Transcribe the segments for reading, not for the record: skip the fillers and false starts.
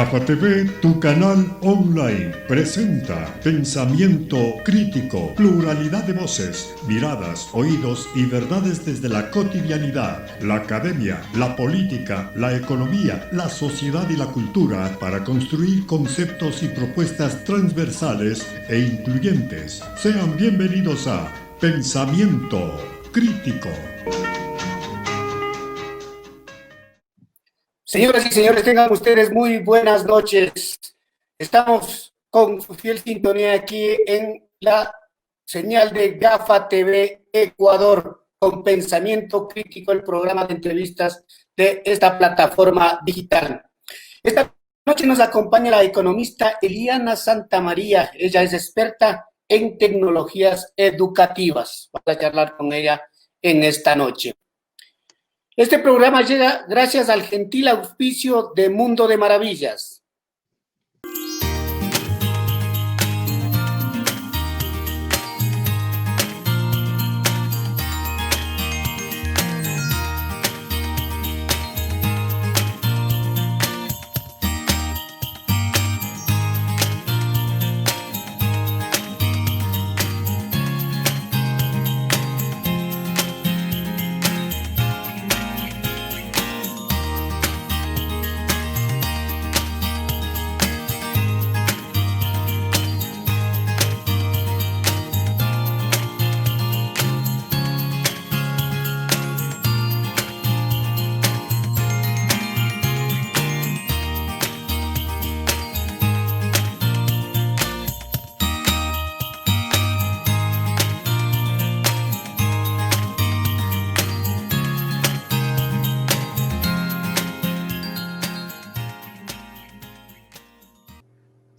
GAFA TV, tu canal online, presenta pensamiento crítico, pluralidad de voces, miradas, oídos y verdades desde la cotidianidad, la academia, la política, la economía, la sociedad y la cultura para construir conceptos y propuestas transversales e incluyentes. Sean bienvenidos a Pensamiento Crítico. Señoras y señores, tengan ustedes muy buenas noches. Estamos con fiel sintonía aquí en la señal de GAFA TV Ecuador, con Pensamiento Crítico, el programa de entrevistas de esta plataforma digital. Esta noche nos acompaña la economista Eliana Santamaría. Ella es experta en tecnologías educativas. Vamos a charlar con ella en esta noche. Este programa llega gracias al gentil auspicio de Mundo de Maravillas.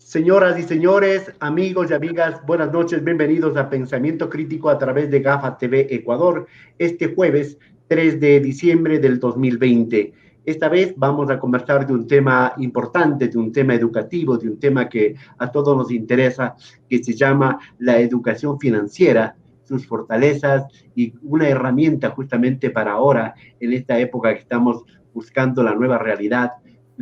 Señoras y señores, amigos y amigas, buenas noches, bienvenidos a Pensamiento Crítico a través de GAFA TV Ecuador, este jueves 3 de diciembre del 2020. Esta vez vamos a conversar de un tema importante, de un tema educativo, de un tema que a todos nos interesa, que se llama la educación financiera, sus fortalezas y una herramienta justamente para ahora, en esta época que estamos buscando la nueva realidad,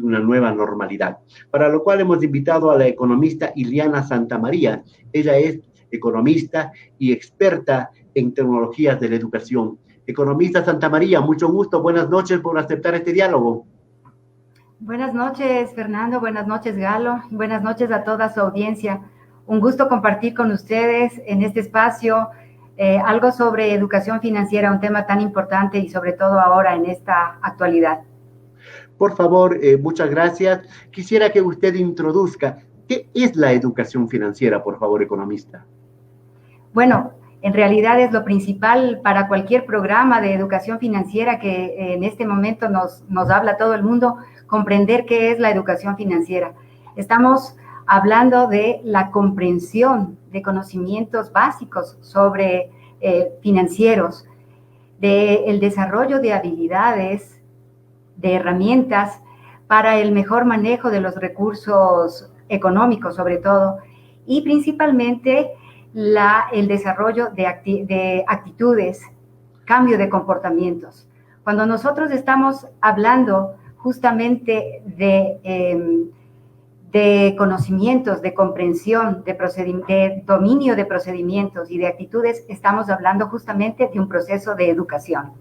una nueva normalidad, para lo cual hemos invitado a la economista Eliana Santamaría. Ella es economista y experta en tecnologías de la educación. Economista Santamaría, mucho gusto, buenas noches por aceptar este diálogo. Buenas noches, Fernando, buenas noches, Galo, buenas noches a toda su audiencia. Un gusto compartir con ustedes en este espacio algo sobre educación financiera, un tema tan importante y sobre todo ahora en esta actualidad. Por favor, muchas gracias. Quisiera que usted introduzca qué es la educación financiera, por favor, economista. Bueno, en realidad es lo principal para cualquier programa de educación financiera que en este momento nos habla todo el mundo, comprender qué es la educación financiera. Estamos hablando de la comprensión de conocimientos básicos sobre financieros, del desarrollo de habilidades, de herramientas para el mejor manejo de los recursos económicos, sobre todo, y principalmente el desarrollo de actitudes, cambio de comportamientos. Cuando nosotros estamos hablando justamente de conocimientos, de comprensión, de dominio de procedimientos y de actitudes, estamos hablando justamente de un proceso de educación.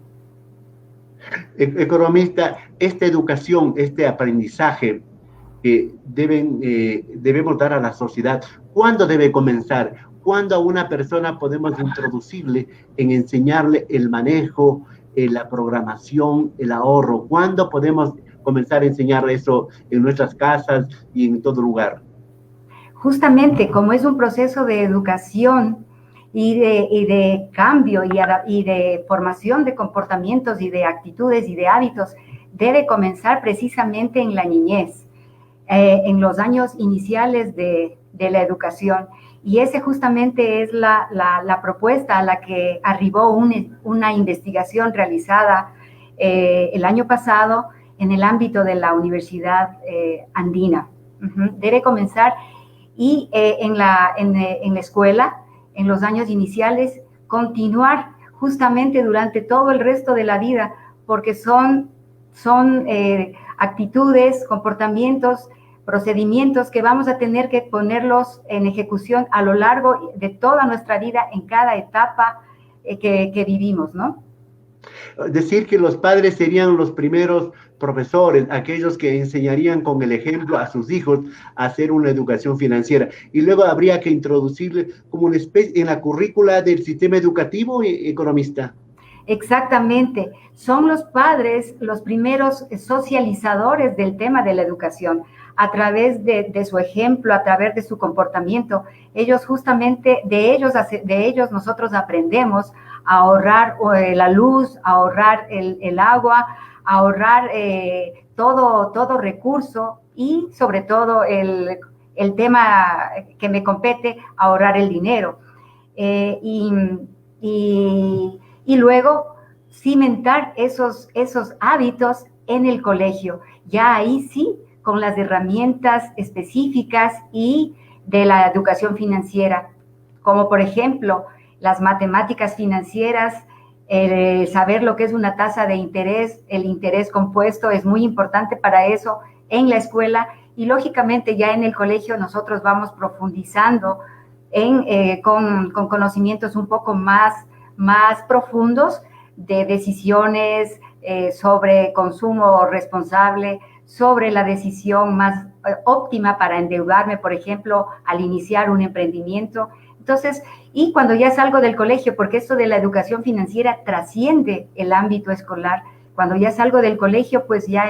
Economista, esta educación, este aprendizaje que debemos dar a la sociedad, ¿cuándo debe comenzar? ¿Cuándo a una persona podemos introducirle en enseñarle el manejo, la programación, el ahorro? ¿Cuándo podemos comenzar a enseñar eso en nuestras casas y en todo lugar? Justamente, como es un proceso de educación y de cambio y de formación de comportamientos y de actitudes y de hábitos, debe comenzar precisamente en la niñez, en los años iniciales de la educación. Y ese justamente es la propuesta a la que arribó una investigación realizada el año pasado en el ámbito de la Universidad Andina. Debe comenzar y en la escuela, en los años iniciales, continuar justamente durante todo el resto de la vida, porque son actitudes, comportamientos procedimientos que vamos a tener que ponerlos en ejecución a lo largo de toda nuestra vida, en cada etapa que vivimos, ¿no? Decir que los padres serían los primeros profesores, aquellos que enseñarían con el ejemplo a sus hijos a hacer una educación financiera. Y luego habría que introducirle como una especie en la currícula del sistema educativo, economista. Exactamente, son los padres los primeros socializadores del tema de la educación, a través de su ejemplo, a través de su comportamiento. Ellos justamente, de ellos nosotros aprendemos a ahorrar la luz, a ahorrar el agua, a ahorrar todo recurso y sobre todo el tema que me compete, ahorrar el dinero. Y luego cimentar esos hábitos en el colegio. Ya ahí sí, con las herramientas específicas y de la educación financiera, como por ejemplo las matemáticas financieras, saber lo que es una tasa de interés, el interés compuesto es muy importante para eso en la escuela, y lógicamente ya en el colegio nosotros vamos profundizando con conocimientos un poco más profundos de decisiones sobre consumo responsable, sobre la decisión más óptima para endeudarme, por ejemplo, al iniciar un emprendimiento. Entonces, y cuando ya salgo del colegio, porque esto de la educación financiera trasciende el ámbito escolar, cuando ya salgo del colegio, pues ya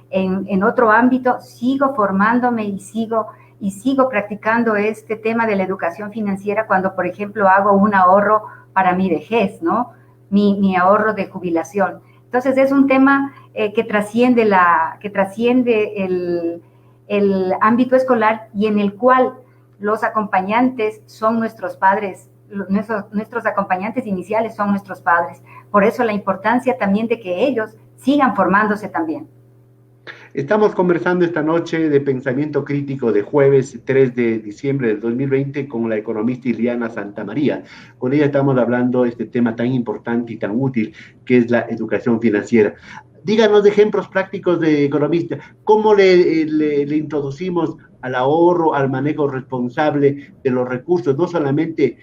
en otro ámbito sigo formándome y sigo practicando este tema de la educación financiera cuando, por ejemplo, hago un ahorro para mi vejez, ¿no? Mi ahorro de jubilación. Entonces, es un tema que trasciende el ámbito escolar, y en el cual los acompañantes son nuestros padres, nuestros acompañantes iniciales son nuestros padres. Por eso la importancia también de que ellos sigan formándose también. Estamos conversando esta noche de pensamiento crítico de jueves 3 de diciembre del 2020 con la economista Iliana Santamaría. Con ella estamos hablando de este tema tan importante y tan útil que es la educación financiera. Díganos ejemplos prácticos de economista. ¿Cómo le introducimos al ahorro, al manejo responsable de los recursos? No solamente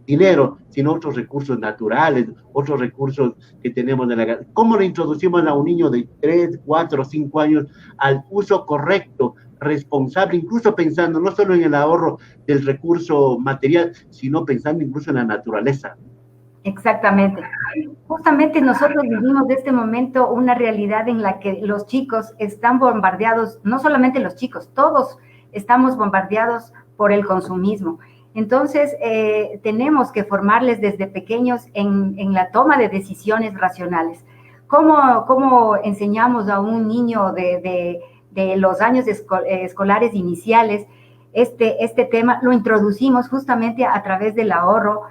dinero, sino otros recursos naturales, otros recursos que tenemos en la casa. ¿Cómo le introducimos a un niño de 3, 4, 5 años al uso correcto, responsable, incluso pensando no solo en el ahorro del recurso material, sino pensando incluso en la naturaleza? Exactamente. Justamente nosotros vivimos de este momento una realidad en la que los chicos están bombardeados, no solamente los chicos, todos estamos bombardeados por el consumismo. Entonces, tenemos que formarles desde pequeños en la toma de decisiones racionales. ¿Cómo enseñamos a un niño de los años escolares iniciales este tema? Lo introducimos justamente a través del ahorro,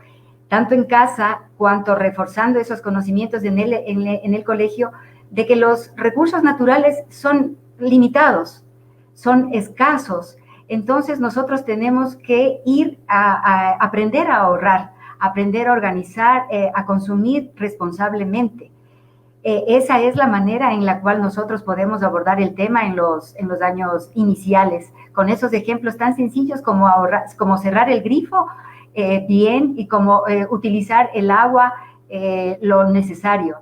tanto en casa cuanto reforzando esos conocimientos en el colegio, de que los recursos naturales son limitados, son escasos. Entonces nosotros tenemos que ir a aprender a ahorrar, aprender a organizar, a consumir responsablemente. Esa es la manera en la cual nosotros podemos abordar el tema en los años iniciales, con esos ejemplos tan sencillos como ahorrar, como cerrar el grifo bien, y como utilizar el agua lo necesario.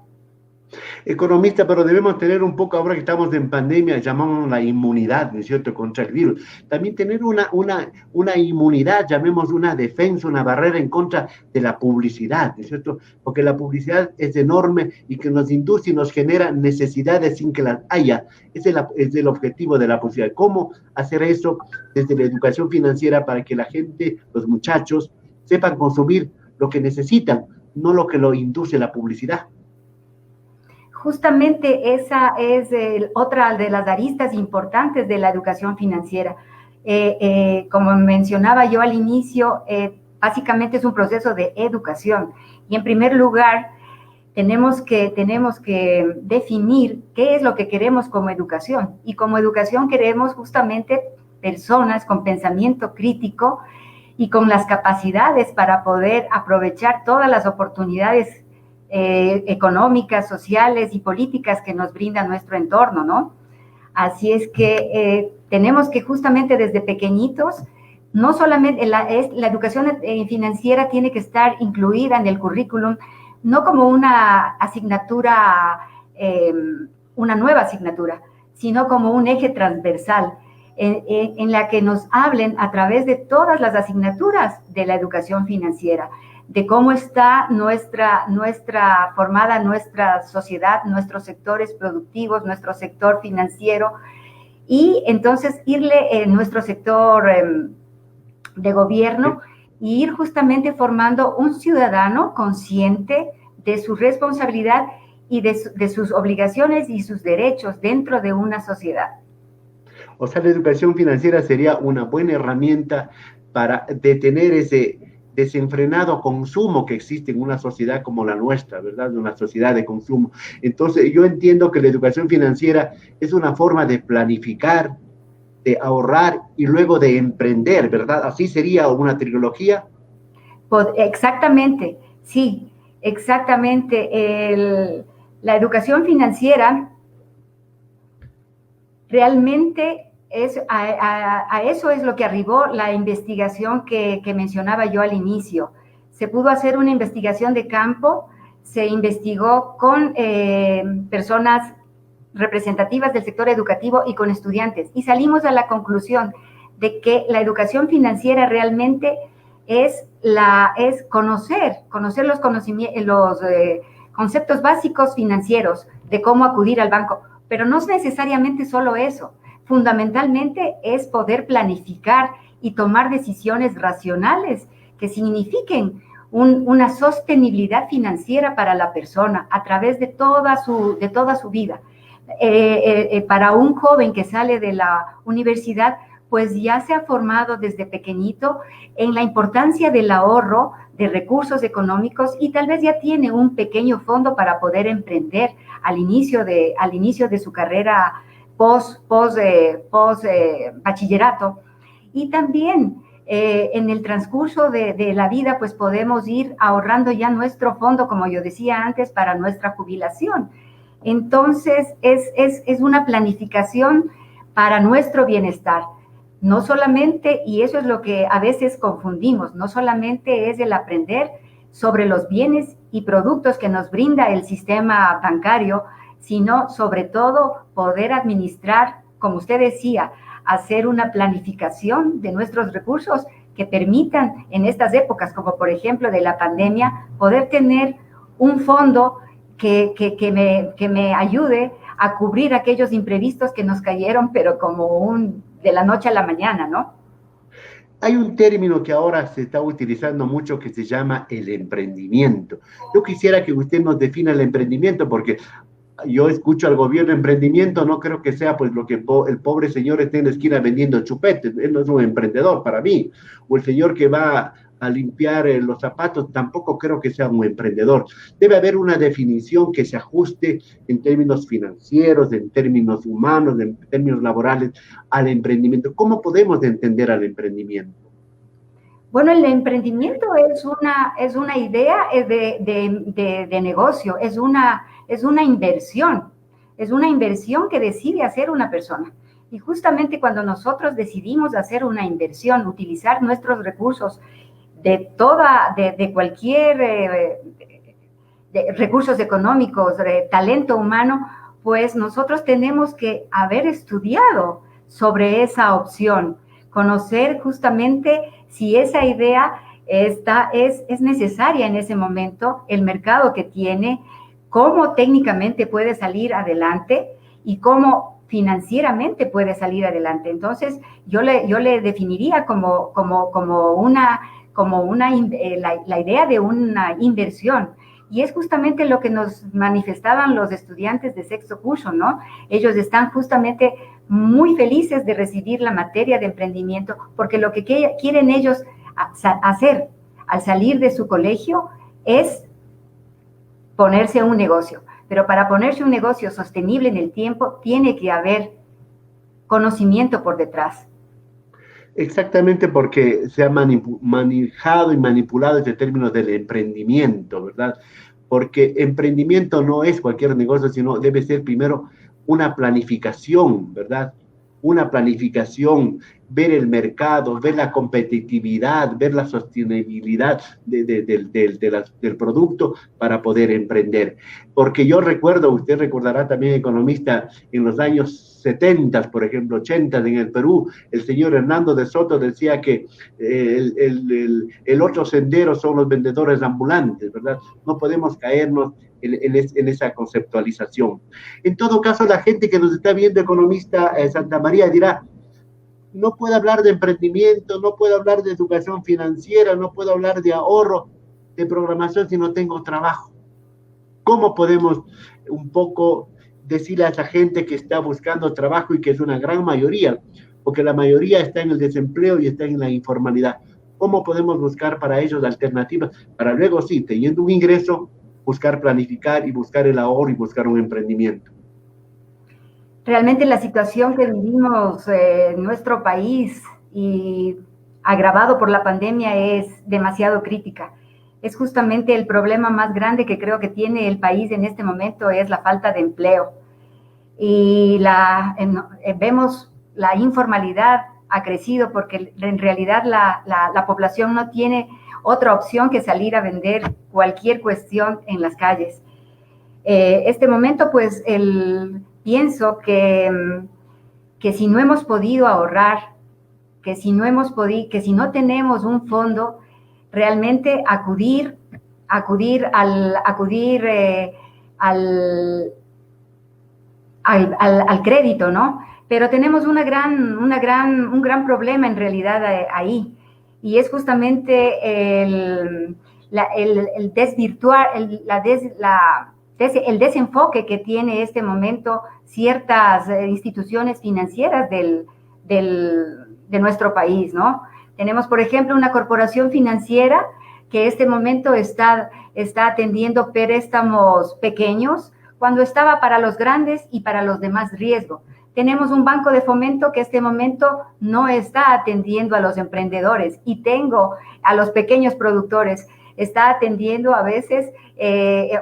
Economista, pero debemos tener un poco, ahora que estamos en pandemia, llamamos la inmunidad, ¿no es cierto?, contra el virus. También tener una inmunidad, llamemos una defensa, una barrera en contra de la publicidad, ¿no es cierto? Porque la publicidad es enorme y que nos induce y nos genera necesidades sin que las haya. Es el objetivo de la publicidad. ¿Cómo hacer eso desde la educación financiera para que la gente, los muchachos, sepan consumir lo que necesitan, no lo que lo induce la publicidad? Justamente esa es otra de las aristas importantes de la educación financiera. Como mencionaba yo al inicio, básicamente es un proceso de educación. Y en primer lugar, tenemos que definir qué es lo que queremos como educación. Y como educación queremos justamente personas con pensamiento crítico y con las capacidades para poder aprovechar todas las oportunidades económicas, sociales y políticas que nos brinda nuestro entorno, ¿no? Así es que tenemos que justamente desde pequeñitos, no solamente la educación financiera tiene que estar incluida en el currículum, no como una asignatura, una nueva asignatura, sino como un eje transversal en la que nos hablen a través de todas las asignaturas de la educación financiera, de cómo está formada nuestra sociedad, nuestros sectores productivos, nuestro sector financiero, y entonces irle en nuestro sector de gobierno y ir justamente formando un ciudadano consciente de su responsabilidad y de sus obligaciones y sus derechos dentro de una sociedad. O sea, la educación financiera sería una buena herramienta para detener ese desenfrenado consumo que existe en una sociedad como la nuestra, ¿verdad? Una sociedad de consumo. Entonces, yo entiendo que la educación financiera es una forma de planificar, de ahorrar y luego de emprender, ¿verdad? Así sería una trilogía. Exactamente, sí, exactamente. La educación financiera realmente a eso es lo que arribó la investigación que mencionaba yo al inicio. Se pudo hacer una investigación de campo, se investigó con personas representativas del sector educativo y con estudiantes, y salimos a la conclusión de que la educación financiera realmente es conocer los conceptos básicos financieros de cómo acudir al banco, pero no es necesariamente solo eso. Fundamentalmente es poder planificar y tomar decisiones racionales que signifiquen una sostenibilidad financiera para la persona a través de toda su vida. Para un joven que sale de la universidad, pues ya se ha formado desde pequeñito en la importancia del ahorro de recursos económicos y tal vez ya tiene un pequeño fondo para poder emprender al inicio de su carrera post bachillerato. Y también en el transcurso de la vida, pues podemos ir ahorrando ya nuestro fondo, como yo decía antes, para nuestra jubilación. Entonces, es una planificación para nuestro bienestar. No solamente, y eso es lo que a veces confundimos, no solamente es el aprender sobre los bienes y productos que nos brinda el sistema bancario, sino sobre todo poder administrar, como usted decía, hacer una planificación de nuestros recursos que permitan en estas épocas, como por ejemplo de la pandemia, poder tener un fondo que me ayude a cubrir aquellos imprevistos que nos cayeron, pero como de la noche a la mañana, ¿no? Hay un término que ahora se está utilizando mucho que se llama el emprendimiento. Yo quisiera que usted nos defina el emprendimiento, porque yo escucho al gobierno emprendimiento, no creo que sea pues lo que el pobre señor esté en la esquina vendiendo chupetes, él no es un emprendedor para mí, o el señor que va a limpiar los zapatos, tampoco creo que sea un emprendedor. Debe haber una definición que se ajuste en términos financieros, en términos humanos, en términos laborales al emprendimiento. ¿Cómo podemos entender al emprendimiento? Bueno, el emprendimiento es una idea de negocio, es una inversión que decide hacer una persona. Y justamente cuando nosotros decidimos hacer una inversión, utilizar nuestros recursos de cualquier recursos económicos, talento humano, pues nosotros tenemos que haber estudiado sobre esa opción, conocer justamente si esa idea es necesaria en ese momento, el mercado que tiene, cómo técnicamente puede salir adelante y cómo financieramente puede salir adelante. Entonces, yo le definiría como la idea de una inversión. Y es justamente lo que nos manifestaban los estudiantes de sexto curso, ¿no? Ellos están justamente muy felices de recibir la materia de emprendimiento, porque lo que quieren ellos hacer al salir de su colegio es ponerse un negocio. Pero para ponerse un negocio sostenible en el tiempo, tiene que haber conocimiento por detrás. Exactamente, porque se ha manejado y manipulado este término del emprendimiento, ¿verdad? Porque emprendimiento no es cualquier negocio, sino debe ser primero una planificación, ¿verdad? Una planificación, ver el mercado, ver la competitividad, ver la sostenibilidad del producto para poder emprender. Porque yo recuerdo, usted recordará también, economista, en los años 70, por ejemplo, 80 en el Perú, el señor Hernando de Soto decía que el otro sendero son los vendedores ambulantes, ¿verdad? No podemos caernos en esa conceptualización. En todo caso, la gente que nos está viendo, economista Santa María, dirá, no puedo hablar de emprendimiento, no puedo hablar de educación financiera, no puedo hablar de ahorro, de programación si no tengo trabajo. ¿Cómo podemos un poco decirle a esa gente que está buscando trabajo y que es una gran mayoría, porque la mayoría está en el desempleo y está en la informalidad? ¿Cómo podemos buscar para ellos alternativas para luego, sí, teniendo un ingreso, buscar planificar y buscar el ahorro y buscar un emprendimiento? Realmente la situación que vivimos en nuestro país y agravado por la pandemia es demasiado crítica. Es justamente el problema más grande que creo que tiene el país en este momento, es la falta de empleo. Y vemos la informalidad ha crecido porque en realidad la población no tiene otra opción que salir a vender cualquier cuestión en las calles. Este momento, pues, pienso que si no hemos podido ahorrar, que si no tenemos un fondo, realmente acudir al crédito, ¿no? Pero tenemos un gran problema en realidad ahí, y es justamente el desenfoque que tiene este momento ciertas instituciones financieras de nuestro país, ¿no? Tenemos, por ejemplo, una corporación financiera que este momento está atendiendo préstamos pequeños cuando estaba para los grandes y para los de más riesgo. Tenemos un banco de fomento que este momento no está atendiendo a los emprendedores y a los pequeños productores. Está atendiendo a veces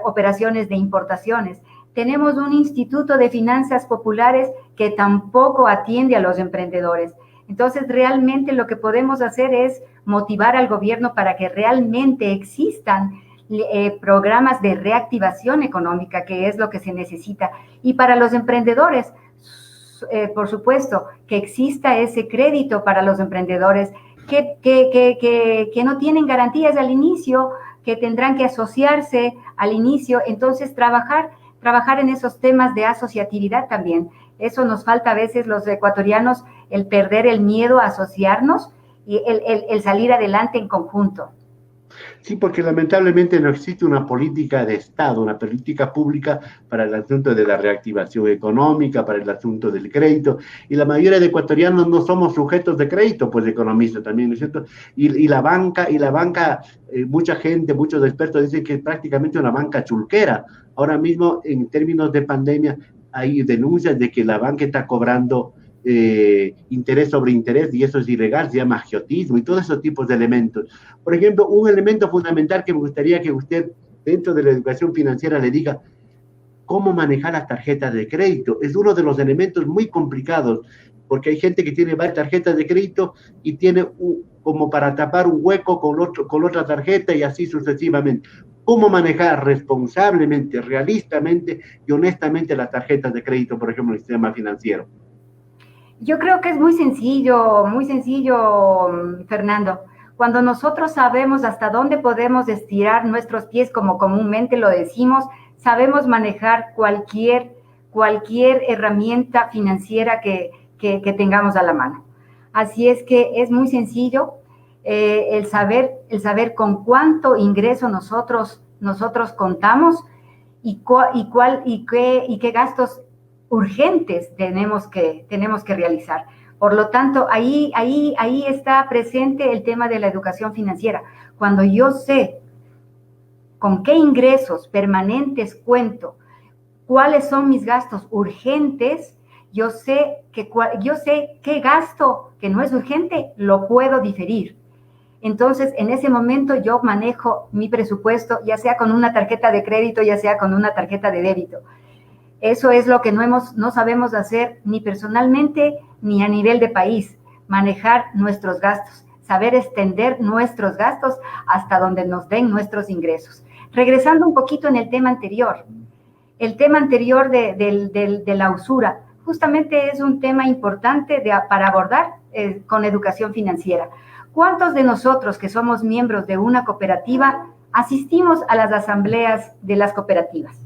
operaciones de importaciones. Tenemos un instituto de finanzas populares que tampoco atiende a los emprendedores. Entonces, realmente lo que podemos hacer es motivar al gobierno para que realmente existan programas de reactivación económica, que es lo que se necesita. Y para los emprendedores, por supuesto, que exista ese crédito para los emprendedores que no tienen garantías al inicio, que tendrán que asociarse al inicio. Entonces, trabajar en esos temas de asociatividad también. Eso nos falta a veces los ecuatorianos, el perder el miedo a asociarnos y el salir adelante en conjunto. Sí, porque lamentablemente no existe una política de Estado, una política pública para el asunto de la reactivación económica, para el asunto del crédito, y la mayoría de ecuatorianos no somos sujetos de crédito, pues economistas también, ¿no es cierto? Y la banca, mucha gente, muchos expertos dicen que es prácticamente una banca chulquera. Ahora mismo, en términos de pandemia, hay denuncias de que la banca está cobrando interés sobre interés, y eso es ilegal, se llama agiotismo y todos esos tipos de elementos. Por ejemplo, un elemento fundamental que me gustaría que usted, dentro de la educación financiera, le diga: cómo manejar las tarjetas de crédito. Es uno de los elementos muy complicados, porque hay gente que tiene varias tarjetas de crédito y tiene como para tapar un hueco con otra tarjeta y así sucesivamente. ¿Cómo manejar responsablemente, realistamente y honestamente las tarjetas de crédito, por ejemplo, en el sistema financiero? Yo creo que es muy sencillo, Fernando. Cuando nosotros sabemos hasta dónde podemos estirar nuestros pies, como comúnmente lo decimos, sabemos manejar cualquier herramienta financiera que tengamos a la mano. Así es que es muy sencillo el saber con cuánto ingreso nosotros contamos y qué gastos urgentes tenemos que realizar. Por lo tanto, ahí está presente el tema de la educación financiera. Cuando yo sé con qué ingresos permanentes cuento, cuáles son mis gastos urgentes, yo sé qué gasto que no es urgente lo puedo diferir. Entonces, en ese momento yo manejo mi presupuesto, ya sea con una tarjeta de crédito, ya sea con una tarjeta de débito. Eso es lo que no sabemos hacer ni personalmente ni a nivel de país, manejar nuestros gastos, saber extender nuestros gastos hasta donde nos den nuestros ingresos. Regresando un poquito en el tema anterior de la usura, justamente es un tema importante para abordar con educación financiera. ¿Cuántos de nosotros que somos miembros de una cooperativa asistimos a las asambleas de las cooperativas?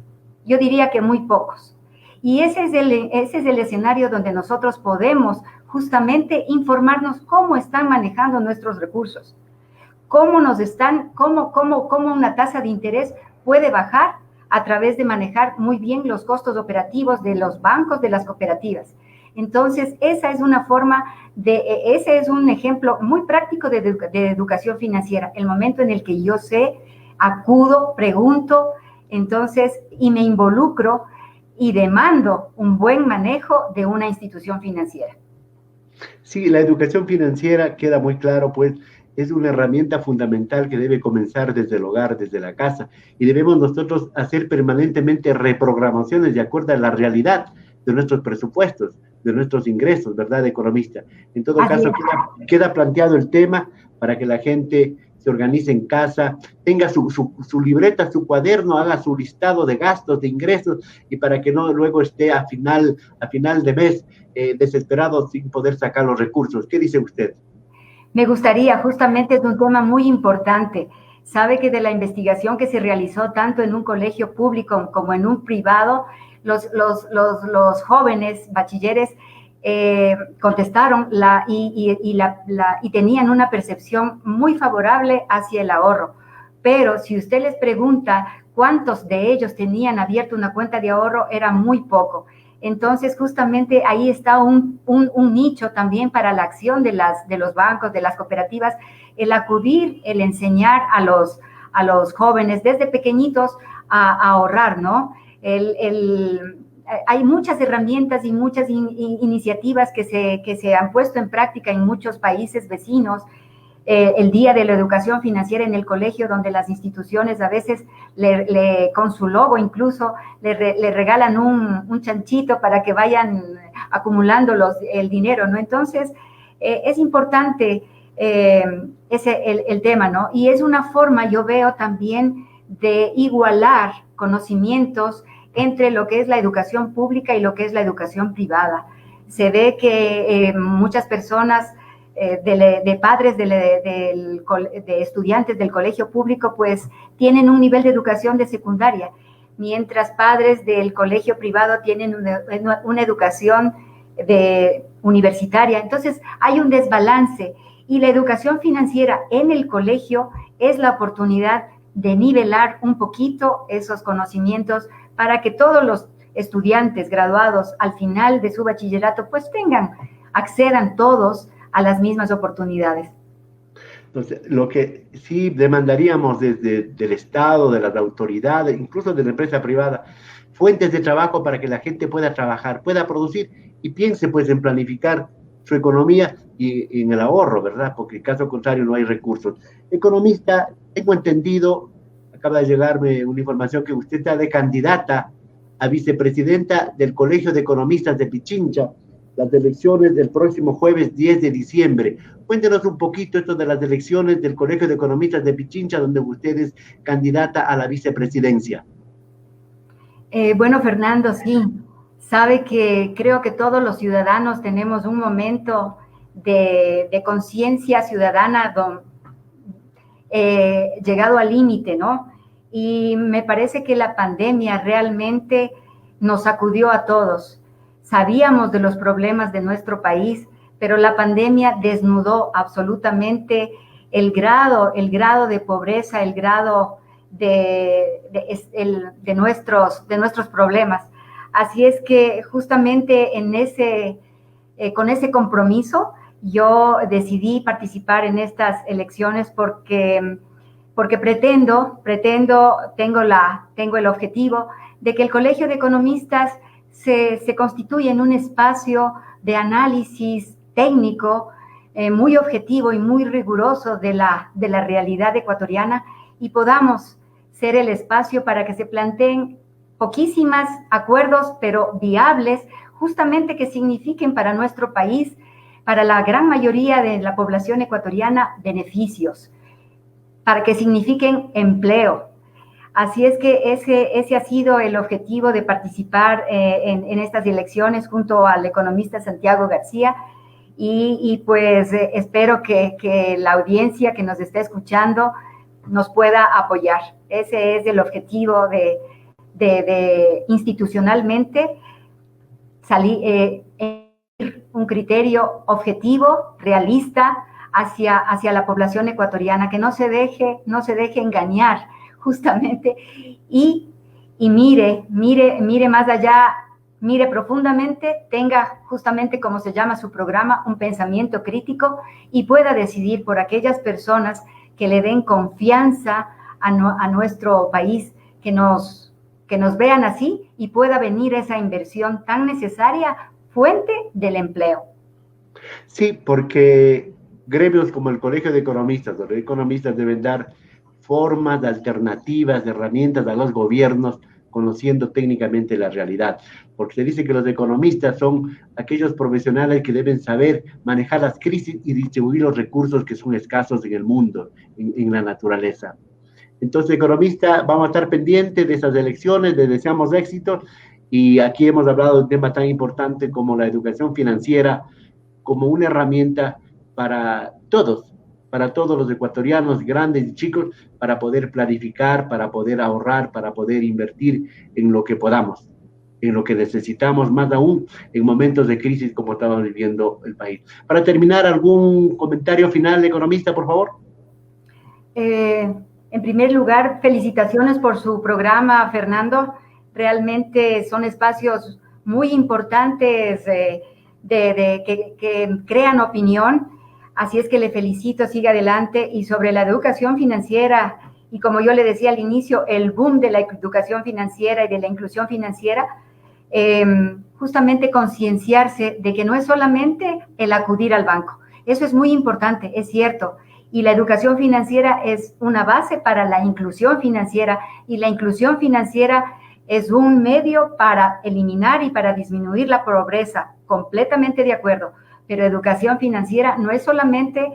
Yo diría que muy pocos. Y ese es el escenario donde nosotros podemos justamente informarnos cómo están manejando nuestros recursos, cómo una tasa de interés puede bajar a través de manejar muy bien los costos operativos de los bancos, de las cooperativas. Entonces, ese es un ejemplo muy práctico de educación financiera. El momento en el que yo sé, acudo, pregunto, entonces, y me involucro y demando un buen manejo de una institución financiera. Sí, la educación financiera queda muy claro, pues es una herramienta fundamental que debe comenzar desde el hogar, desde la casa, y debemos nosotros hacer permanentemente reprogramaciones de acuerdo a la realidad de nuestros presupuestos, de nuestros ingresos, ¿verdad, economista? En todo caso, queda planteado el tema para que la gente se organice en casa, tenga su libreta, su cuaderno, haga su listado de gastos, de ingresos, y para que no luego esté a final de mes desesperado sin poder sacar los recursos. ¿Qué dice usted? Me gustaría, justamente es un tema muy importante. Sabe que de la investigación que se realizó tanto en un colegio público como en un privado, los jóvenes bachilleres contestaron y tenían una percepción muy favorable hacia el ahorro. Pero si usted les pregunta cuántos de ellos tenían abierto una cuenta de ahorro, era muy poco. Entonces, justamente ahí está un nicho también para la acción de los bancos, de las cooperativas, el acudir, el enseñar a los jóvenes desde pequeñitos a ahorrar, ¿no? Hay muchas herramientas y muchas iniciativas que se han puesto en práctica en muchos países vecinos. El Día de la Educación Financiera en el colegio, donde las instituciones a veces con su logo incluso le regalan un chanchito para que vayan acumulando el dinero, ¿no? Entonces, es importante el tema, ¿no? Y es una forma, yo veo también, de igualar conocimientos entre lo que es la educación pública y lo que es la educación privada. Se ve que muchas personas de padres de estudiantes del colegio público, pues tienen un nivel de educación de secundaria, mientras padres del colegio privado tienen una educación universitaria. Entonces, hay un desbalance y la educación financiera en el colegio es la oportunidad de nivelar un poquito esos conocimientos para que todos los estudiantes graduados al final de su bachillerato pues accedan todos a las mismas oportunidades. Entonces, lo que sí demandaríamos desde el Estado, de las autoridades, incluso de la empresa privada, fuentes de trabajo para que la gente pueda trabajar, pueda producir y piense pues en planificar su economía y en el ahorro, ¿verdad? Porque en caso contrario no hay recursos. Economista, tengo entendido, acaba de llegarme una información que usted está de candidata a vicepresidenta del Colegio de Economistas de Pichincha, las elecciones del próximo jueves 10 de diciembre. Cuéntenos un poquito esto de las elecciones del Colegio de Economistas de Pichincha, donde usted es candidata a la vicepresidencia. Bueno, Fernando, sí. Sabe que creo que todos los ciudadanos tenemos un momento de conciencia ciudadana llegado al límite, ¿no? Y me parece que la pandemia realmente nos sacudió a todos. Sabíamos de los problemas de nuestro país, pero la pandemia desnudó absolutamente el grado de pobreza, el grado de nuestros problemas. Así es que justamente con ese compromiso yo decidí participar en estas elecciones porque tengo el objetivo de que el Colegio de Economistas se constituye en un espacio de análisis técnico muy objetivo y muy riguroso de la realidad ecuatoriana y podamos ser el espacio para que se planteen poquísimos acuerdos, pero viables, justamente que signifiquen para nuestro país, para la gran mayoría de la población ecuatoriana, beneficios, para que signifiquen empleo. Así es que ese ha sido el objetivo de participar en estas elecciones junto al economista Santiago García y pues espero que la audiencia que nos está escuchando nos pueda apoyar. Ese es el objetivo de institucionalmente salir un criterio objetivo, realista hacia la población ecuatoriana, que no se deje engañar justamente y mire más allá, mire profundamente, tenga justamente como se llama su programa, un pensamiento crítico y pueda decidir por aquellas personas que le den confianza a nuestro país, que nos vean así y pueda venir esa inversión tan necesaria, fuente del empleo. Sí, porque gremios como el Colegio de Economistas, los economistas deben dar formas alternativas, herramientas a los gobiernos, conociendo técnicamente la realidad. Porque se dice que los economistas son aquellos profesionales que deben saber manejar las crisis y distribuir los recursos que son escasos en el mundo, en la naturaleza. Entonces, economista, vamos a estar pendientes de esas elecciones, les deseamos éxito, y aquí hemos hablado de un tema tan importante como la educación financiera, como una herramienta para todos los ecuatorianos, grandes y chicos, para poder planificar, para poder ahorrar, para poder invertir en lo que podamos, en lo que necesitamos, más aún en momentos de crisis como estamos viviendo el país. Para terminar, ¿algún comentario final, economista, por favor? En primer lugar, felicitaciones por su programa, Fernando. Realmente son espacios muy importantes que crean opinión. Así es que le felicito, siga adelante. Y sobre la educación financiera, y como yo le decía al inicio, el boom de la educación financiera y de la inclusión financiera, justamente concienciarse de que no es solamente el acudir al banco. Eso es muy importante, es cierto. Y la educación financiera es una base para la inclusión financiera, y la inclusión financiera es un medio para eliminar y para disminuir la pobreza, completamente de acuerdo. Pero educación financiera no es solamente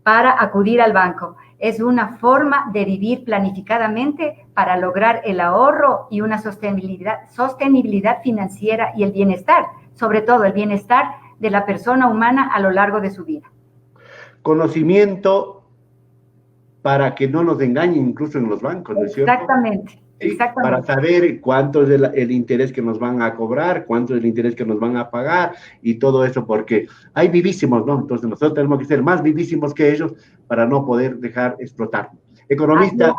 para acudir al banco, es una forma de vivir planificadamente para lograr el ahorro y una sostenibilidad financiera y el bienestar, sobre todo el bienestar de la persona humana a lo largo de su vida. Conocimiento para que no nos engañen incluso en los bancos, ¿no es cierto? Exactamente. ¿Sí? Exactamente. Para saber cuánto es el interés que nos van a cobrar, cuánto es el interés que nos van a pagar y todo eso, porque hay vivísimos, ¿no? Entonces nosotros tenemos que ser más vivísimos que ellos para no poder dejar explotar. Economista,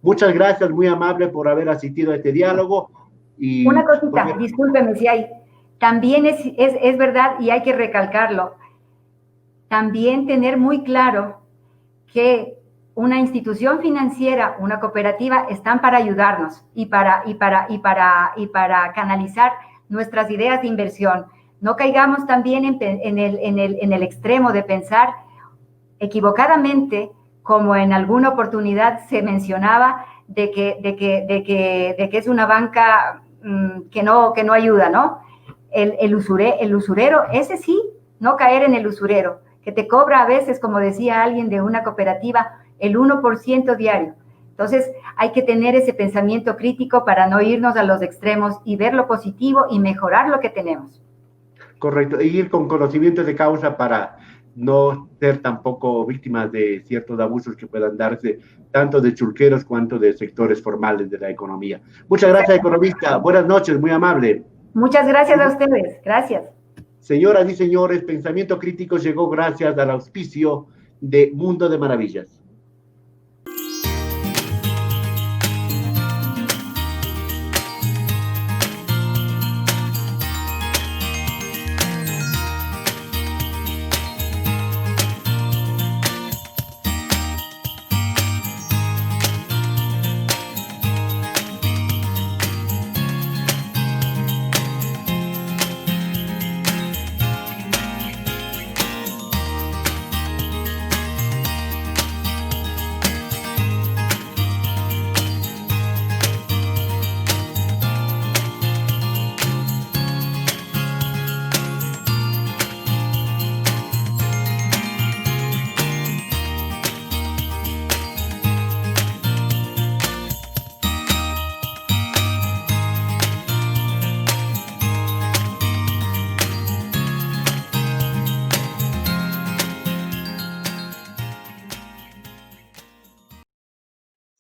muchas gracias, muy amable por haber asistido a este diálogo. Y una cosita, discúlpeme si hay, también es verdad y hay que recalcarlo, también tener muy claro que una institución financiera, una cooperativa, están para ayudarnos y para canalizar nuestras ideas de inversión. No caigamos también en el extremo de pensar equivocadamente, como en alguna oportunidad se mencionaba, de que es una banca que no ayuda, ¿no? El usurero, ese sí, no caer en el usurero, que te cobra a veces, como decía alguien de una cooperativa, el 1% diario. Entonces, hay que tener ese pensamiento crítico para no irnos a los extremos y ver lo positivo y mejorar lo que tenemos. Correcto, e ir con conocimientos de causa para no ser tampoco víctimas de ciertos abusos que puedan darse, tanto de chulqueros cuanto de sectores formales de la economía. Muchas gracias, economista. Buenas noches, muy amable. Muchas gracias a ustedes. Gracias. Señoras y señores, Pensamiento Crítico llegó gracias al auspicio de Mundo de Maravillas.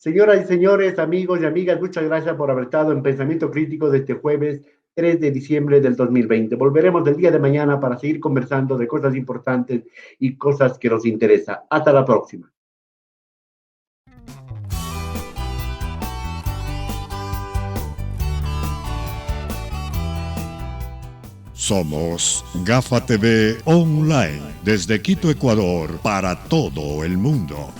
Señoras y señores, amigos y amigas, muchas gracias por haber estado en Pensamiento Crítico de este jueves 3 de diciembre del 2020. Volveremos el día de mañana para seguir conversando de cosas importantes y cosas que nos interesan. Hasta la próxima. Somos Gafa TV Online, desde Quito, Ecuador, para todo el mundo.